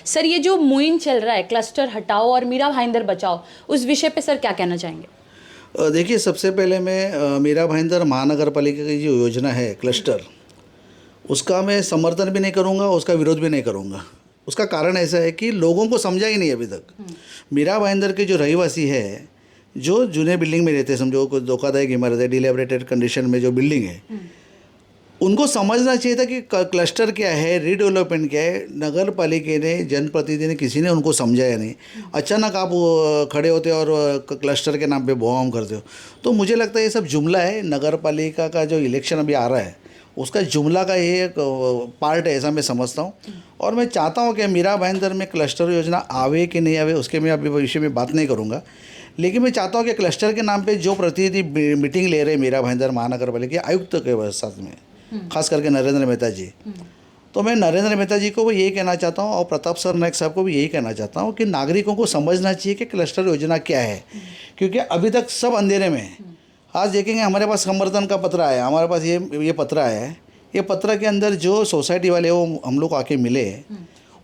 Sir ये जो मुहिम चल रहा है क्लस्टर हटाओ और मीरा भाईंदर बचाओ, उस विषय पे सर क्या कहना चाहेंगे? देखिए, सबसे पहले मैं मीरा भाईंदर महानगर पालिका की जो योजना है क्लस्टर, उसका मैं समर्थन भी नहीं करूंगा, उसका विरोध भी नहीं करूंगा। उसका कारण ऐसा है कि लोगों को समझा ही नहीं अभी तक। मीरा भाईंदर के जो रहवासी है, जो जूने बिल्डिंग में रहते हैं, समझो कोई धोखादायक इमारत है, डिलेबरेटेड कंडीशन में जो बिल्डिंग है, उनको समझना चाहिए था कि क्लस्टर क्या है, रीडेवलपमेंट क्या है। नगर पालिका ने, जनप्रतिनिधि ने, किसी ने उनको समझाया नहीं। अचानक आप खड़े होते हो और क्लस्टर के नाम पे बवाम करते हो। तो मुझे लगता है ये सब जुमला है। नगर पालिका का जो इलेक्शन अभी आ रहा है, उसका जुमला का ये एक पार्ट है, ऐसा मैं समझता हूँ। और मैं चाहता हूँ कि मीरा भाईंदर में क्लस्टर योजना आवे कि नहीं आवे, उसके मैं अभी विषय में बात नहीं करूँगा। लेकिन मैं चाहता हूँ कि क्लस्टर के नाम पे जो प्रतिनिधि मीटिंग ले रहे हैं मीरा भाईंदर महानगर पालिका आयुक्त के साथ में, खास करके नरेंद्र मेहता जी, तो मैं नरेंद्र मेहता जी को यही कहना चाहता हूँ और प्रताप सर नायक साहब को भी यही कहना चाहता हूँ कि नागरिकों को समझना चाहिए कि क्लस्टर योजना क्या है, क्योंकि अभी तक सब अंधेरे में है। आज देखेंगे हमारे पास समर्थन का पत्र आया, हमारे पास ये पत्र आया है। ये पत्र के अंदर जो सोसाइटी वाले वो हम लोग को आके मिले,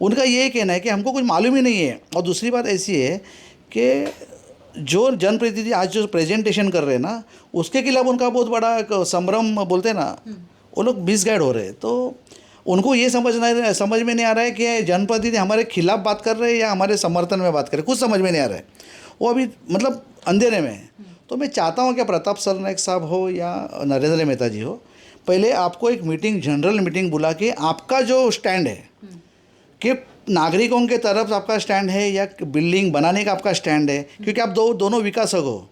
उनका ये कहना है कि हमको कुछ मालूम ही नहीं है। और दूसरी बात ऐसी है कि जो जनप्रतिनिधि आज जो प्रेजेंटेशन कर रहे हैं ना, उसके खिलाफ उनका बहुत बड़ा एक संभ्रम बोलते हैं ना, वो लोग मिसगाइड हो रहे हैं। तो उनको ये समझ में नहीं आ रहा है कि जनप्रतिनिधि हमारे खिलाफ बात कर रहे हैं या हमारे समर्थन में बात कर रहे हैं, कुछ समझ में नहीं आ रहा है। वो अभी मतलब अंधेरे में है। तो मैं चाहता हूँ कि प्रताप सर नायक साहब हो या नरेंद्र मेहता जी हो, पहले आपको एक मीटिंग, जनरल मीटिंग बुला के आपका जो स्टैंड है कि नागरिकों के तरफ आपका स्टैंड है या बिल्डिंग बनाने का आपका स्टैंड है, क्योंकि आप दोनों विकासक हो।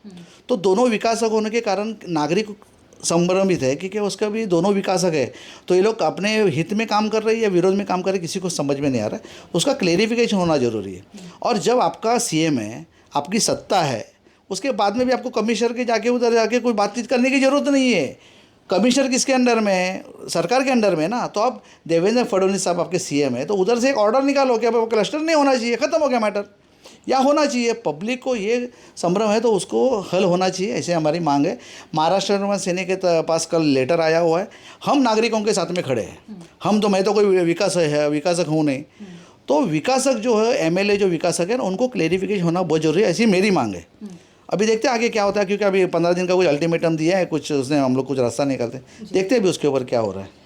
तो दोनों विकासक होने के कारण नागरिक संभ्रमित है क्योंकि उसका भी दोनों विकासक है। तो ये लोग अपने हित में काम कर रहे हैं या विरोध में काम कर रहे हैं, किसी को समझ में नहीं आ रहा है। उसका क्लेरिफिकेशन होना ज़रूरी है। और जब आपका सीएम है, आपकी सत्ता है, उसके बाद में भी आपको कमिश्नर के जाके उधर जाके कोई बातचीत करने की ज़रूरत नहीं है। कमिश्नर किसके अंडर में है? सरकार के अंडर में है ना। तो अब देवेंद्र फडणवीस साहब आपके सीएम है, तो उधर से एक ऑर्डर निकालो कि अब क्लस्टर नहीं होना चाहिए, ख़त्म हो गया मैटर, या होना चाहिए। पब्लिक को ये संभ्रम है तो उसको हल होना चाहिए, ऐसे हमारी मांग है। महाराष्ट्र में सेना के पास कल लेटर आया हुआ है, हम नागरिकों के साथ में खड़े हैं। हम तो, मैं तो कोई विकासक हूँ नहीं। तो विकासक जो है, एमएलए जो विकासक है ना, उनको क्लेरिफिकेशन होना बहुत जरूरी है, ऐसी मेरी मांग है। अभी देखते हैं आगे क्या होता है, क्योंकि अभी 15 दिन का कुछ अल्टीमेटम दिया है, कुछ उसने, हम लोग कुछ रास्ता निकालते, देखते हैं अभी उसके ऊपर क्या हो रहा है।